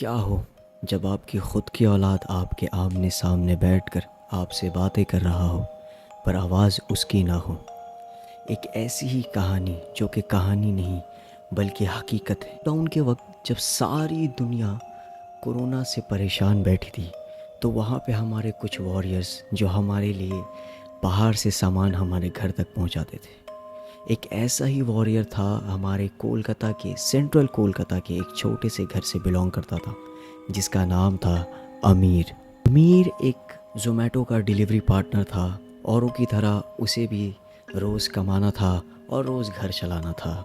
کیا ہو جب آپ کی خود کی اولاد آپ کے آمنے سامنے بیٹھ کر آپ سے باتیں کر رہا ہو پر آواز اس کی نہ ہو۔ ایک ایسی ہی کہانی جو کہ کہانی نہیں بلکہ حقیقت ہے۔ لاک ڈاؤن کے وقت جب ساری دنیا کورونا سے پریشان بیٹھی تھی تو وہاں پہ ہمارے کچھ واریئرز جو ہمارے لیے باہر سے سامان ہمارے گھر تک پہنچاتے تھے۔ ایک ایسا ہی واریئر تھا ہمارے کولکتہ کے سینٹرل کولکتہ کے ایک چھوٹے سے گھر سے بلونگ کرتا تھا جس کا نام تھا امیر۔ امیر ایک زومیٹو کا ڈیلیوری پارٹنر تھا، اوروں کی طرح اسے بھی روز کمانا تھا اور روز گھر چلانا تھا۔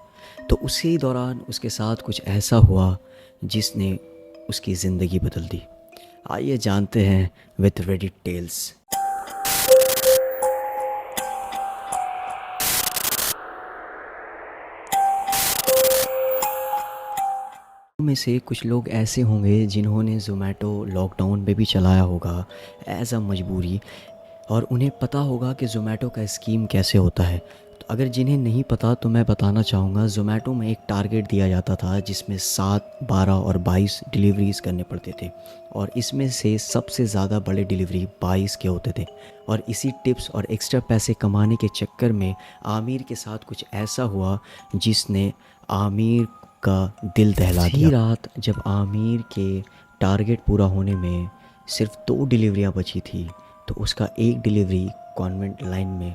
تو اسی دوران اس کے ساتھ کچھ ایسا ہوا جس نے اس کی زندگی بدل دی۔ آئیے جانتے ہیں وتھ ریڈٹ ٹیلز۔ میں سے کچھ لوگ ایسے ہوں گے جنہوں نے زومیٹو لاک ڈاؤن میں بھی چلایا ہوگا ایز اے مجبوری، اور انہیں پتہ ہوگا کہ زومیٹو کا اسکیم کیسے ہوتا ہے۔ تو اگر جنہیں نہیں پتہ تو میں بتانا چاہوں گا، زومیٹو میں ایک ٹارگٹ دیا جاتا تھا جس میں 7، 12 اور 22 ڈیلیوریز کرنے پڑتے تھے، اور اس میں سے سب سے زیادہ بڑے ڈیلیوری 22 کے ہوتے تھے۔ اور اسی ٹپس اور ایکسٹرا پیسے کمانے کے چکر میں عامر کے ساتھ کچھ ایسا ہوا جس نے عامر کا دل دہلا دیا۔ اسی رات جب عامر کے ٹارگٹ پورا ہونے میں صرف 2 ڈیلیوریاں بچی تھی تو اس کا ایک ڈیلیوری کانوینٹ لائن میں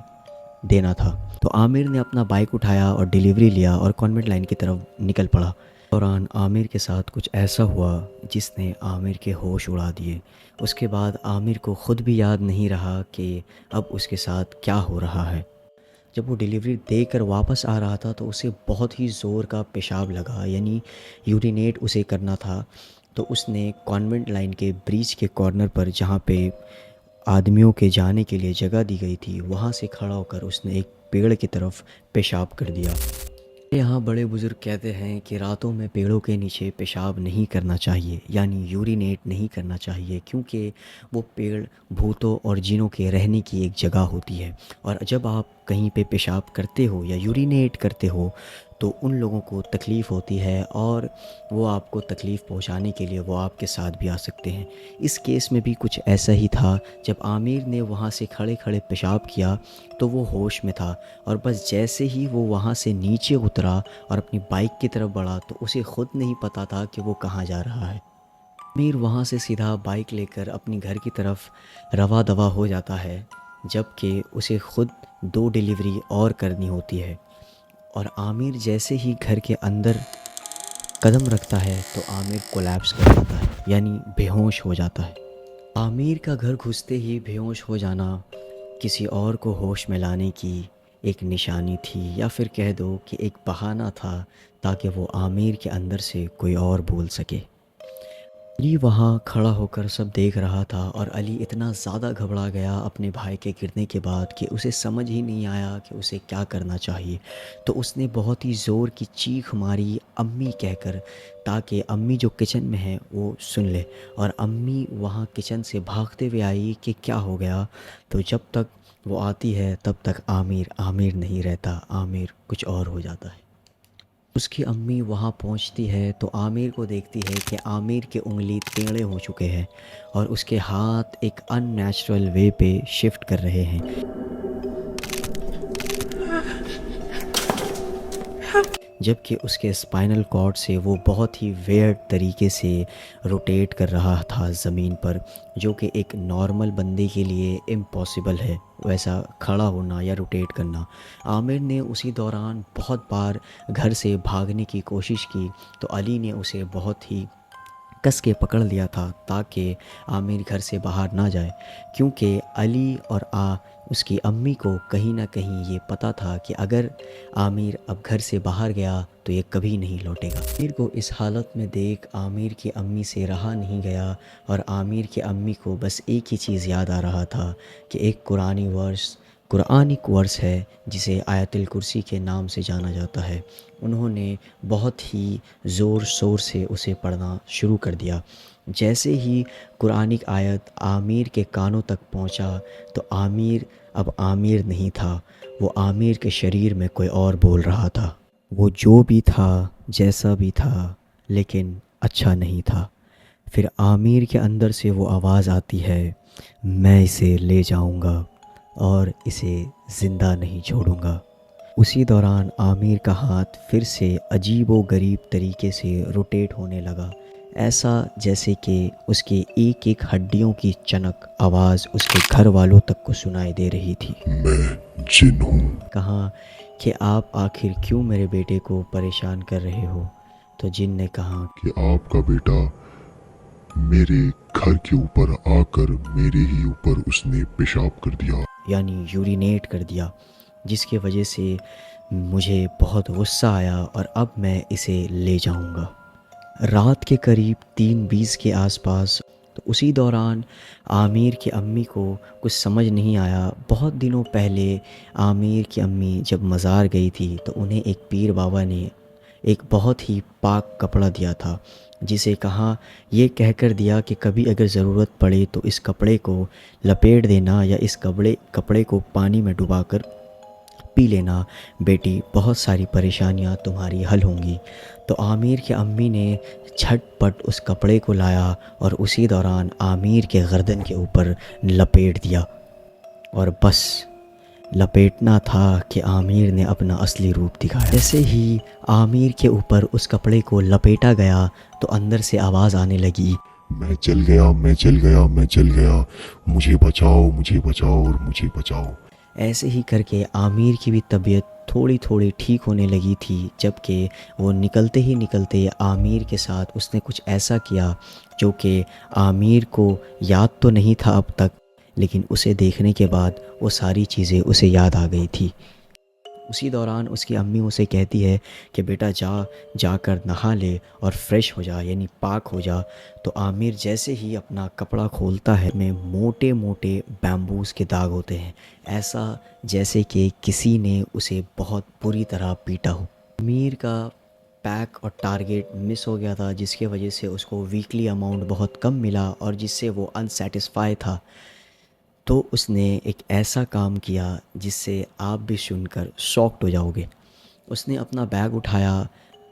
دینا تھا، تو عامر نے اپنا بائک اٹھایا اور ڈیلیوری لیا اور کانوینٹ لائن کی طرف نکل پڑا۔ دوران عامر کے ساتھ کچھ ایسا ہوا جس نے عامر کے ہوش اڑا دیے۔ اس کے بعد عامر کو خود بھی یاد نہیں رہا کہ اب اس کے ساتھ کیا ہو رہا ہے۔ جب وہ ڈیلیوری دے کر واپس آ رہا تھا تو اسے بہت ہی زور کا پیشاب لگا، یعنی یورینیٹ اسے کرنا تھا۔ تو اس نے کانوینٹ لائن کے برج کے کارنر پر جہاں پہ آدمیوں کے جانے کے لیے جگہ دی گئی تھی وہاں سے کھڑا ہو کر اس نے ایک پیڑ کی طرف پیشاب کر دیا۔ یہاں بڑے بزرگ کہتے ہیں کہ راتوں میں پیڑوں کے نیچے پیشاب نہیں کرنا چاہیے، یعنی یورینیٹ نہیں کرنا چاہیے، کیونکہ وہ پیڑ بھوتوں اور جنوں کے رہنے کی ایک جگہ ہوتی ہے، اور جب آپ کہیں پہ پیشاب کرتے ہو یا یورینیٹ کرتے ہو تو ان لوگوں کو تکلیف ہوتی ہے اور وہ آپ کو تکلیف پہنچانے کے لیے وہ آپ کے ساتھ بھی آ سکتے ہیں۔ اس کیس میں بھی کچھ ایسا ہی تھا۔ جب عامر نے وہاں سے کھڑے کھڑے پیشاب کیا تو وہ ہوش میں تھا، اور بس جیسے ہی وہ وہاں سے نیچے اترا اور اپنی بائک کی طرف بڑھا تو اسے خود نہیں پتا تھا کہ وہ کہاں جا رہا ہے۔ عامر وہاں سے سیدھا بائک لے کر اپنی گھر کی طرف رواں دواں ہو جاتا ہے، جبکہ اسے خود 2 ڈیلیوری اور کرنی ہوتی ہے۔ اور عامر جیسے ہی گھر کے اندر قدم رکھتا ہے تو عامر کولیپس کر جاتا ہے، یعنی بے ہوش ہو جاتا ہے۔ عامر کا گھر گھستے ہی بے ہوش ہو جانا کسی اور کو ہوش میں لانے کی ایک نشانی تھی، یا پھر کہہ دو کہ ایک بہانہ تھا تاکہ وہ عامر کے اندر سے کوئی اور بول سکے۔ علی وہاں کھڑا ہو کر سب دیکھ رہا تھا، اور علی اتنا زیادہ گھبرا گیا اپنے بھائی کے گرنے کے بعد کہ اسے سمجھ ہی نہیں آیا کہ اسے کیا کرنا چاہیے۔ تو اس نے بہت ہی زور کی چیخ ماری امی کہہ کر، تاکہ امی جو کچن میں ہے وہ سن لے، اور امی وہاں کچن سے بھاگتے ہوئے آئی کہ کیا ہو گیا۔ تو جب تک وہ آتی ہے تب تک عامر نہیں رہتا، عامر کچھ اور ہو جاتا ہے۔ اس کی امی وہاں پہنچتی ہے تو عامر کو دیکھتی ہے کہ عامر کے انگلی ٹیڑھے ہو چکے ہیں اور اس کے ہاتھ ایک ان نیچرل وے پہ شفٹ کر رہے ہیں، جبکہ اس کے اسپائنل کارڈ سے وہ بہت ہی ویئرڈ طریقے سے روٹیٹ کر رہا تھا زمین پر، جو کہ ایک نارمل بندے کے لیے امپاسبل ہے ویسا کھڑا ہونا یا روٹیٹ کرنا۔ عامر نے اسی دوران بہت بار گھر سے بھاگنے کی کوشش کی تو علی نے اسے بہت ہی کس کے پکڑ لیا تھا تاکہ عامر گھر سے باہر نہ جائے، کیونکہ علی اور اس کی امی کو کہیں نہ کہیں یہ پتہ تھا کہ اگر عامر اب گھر سے باہر گیا تو یہ کبھی نہیں لوٹے گا۔ عامر کو اس حالت میں دیکھ عامر کی امی سے رہا نہیں گیا، اور عامر کی امی کو بس ایک ہی چیز یاد آ رہا تھا کہ ایک قرآنک ورس ہے جسے آیت الکرسی کے نام سے جانا جاتا ہے۔ انہوں نے بہت ہی زور شور سے اسے پڑھنا شروع کر دیا۔ جیسے ہی قرآنک آیت عامر کے کانوں تک پہنچا تو عامر اب عامر نہیں تھا، وہ عامر کے شریر میں کوئی اور بول رہا تھا۔ وہ جو بھی تھا، جیسا بھی تھا، لیکن اچھا نہیں تھا۔ پھر عامر کے اندر سے وہ آواز آتی ہے، میں اسے لے جاؤں گا اور اسے زندہ نہیں چھوڑوں گا۔ اسی دوران عامر کا ہاتھ پھر سے عجیب و غریب طریقے سے روٹیٹ ہونے لگا، ایسا جیسے کہ اس کے ایک ایک ہڈیوں کی چنک آواز اس کے گھر والوں تک کو سنائی دے رہی تھی۔ میں جن ہوں۔ کہا کہ آپ آخر کیوں میرے بیٹے کو پریشان کر رہے ہو؟ تو جن نے کہا کہ آپ کا بیٹا میرے گھر کے اوپر آ کر میرے ہی اوپر اس نے پیشاب کر دیا، یعنی یورینیٹ کر دیا، جس کی وجہ سے مجھے بہت غصہ آیا اور اب میں اسے لے جاؤں گا۔ رات کے قریب 3:20 کے آس پاس، تو اسی دوران عامر کی امی کو کچھ سمجھ نہیں آیا۔ بہت دنوں پہلے عامر کی امی جب مزار گئی تھی تو انہیں ایک پیر بابا نے ایک بہت ہی پاک کپڑا دیا تھا، جسے کہا، یہ کہہ کر دیا کہ کبھی اگر ضرورت پڑے تو اس کپڑے کو لپیٹ دینا یا اس کپڑے کو پانی میں ڈبا کر پی لینا، بیٹی بہت ساری پریشانیاں تمہاری حل ہوں گی۔ تو عامر کی امی نے جھٹ پٹ اس کپڑے کو لایا اور اسی دوران عامر کے گردن کے اوپر لپیٹ دیا، اور بس لپیٹنا تھا کہ عامر نے اپنا اصلی روپ دکھایا۔ جیسے ہی عامر کے اوپر اس کپڑے کو لپیٹا گیا تو اندر سے آواز آنے لگی، میں چل گیا، میں چل گیا، میں چل گیا، مجھے بچاؤ، مجھے بچاؤ اور مجھے بچاؤ۔ ایسے ہی کر کے عامر کی بھی طبیعت تھوڑی تھوڑی ٹھیک ہونے لگی تھی، جبکہ وہ نکلتے ہی نکلتے عامر کے ساتھ اس نے کچھ ایسا کیا جو کہ عامر کو یاد تو نہیں تھا اب تک، لیکن اسے دیکھنے کے بعد وہ ساری چیزیں اسے یاد آ گئی تھی۔ اسی دوران اس کی امی اسے کہتی ہے کہ بیٹا جا کر نہا لے اور فریش ہو جا، یعنی پاک ہو جا۔ تو عامر جیسے ہی اپنا کپڑا کھولتا ہے میں موٹے موٹے بیمبوز کے داغ ہوتے ہیں، ایسا جیسے کہ کسی نے اسے بہت بری طرح پیٹا ہو۔ عامر کا پیک اور ٹارگیٹ مس ہو گیا تھا، جس کی وجہ سے اس کو ویکلی اماؤنٹ بہت کم ملا اور جس سے وہ انسیٹسفائی تھا۔ تو اس نے ایک ایسا کام کیا جس سے آپ بھی سن کر شاکڈ ہو جاؤ گے۔ اس نے اپنا بیگ اٹھایا،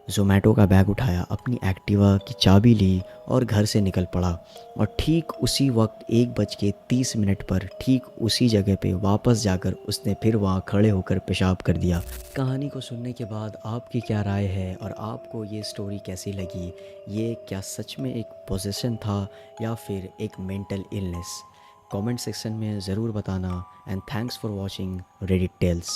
زومیٹو کا بیگ اٹھایا، اپنی ایکٹیوا کی چابی لی اور گھر سے نکل پڑا، اور ٹھیک اسی وقت 1:30 پر ٹھیک اسی جگہ پہ واپس جا کر اس نے پھر وہاں کھڑے ہو کر پیشاب کر دیا۔ کہانی کو سننے کے بعد آپ کی کیا رائے ہے اور آپ کو یہ سٹوری کیسی لگی؟ یہ کیا سچ میں ایک پوزیشن تھا یا پھر ایک مینٹل illness؟ کامنٹ سیکشن میں ضرور بتانا، and thanks for watching Reddit tells.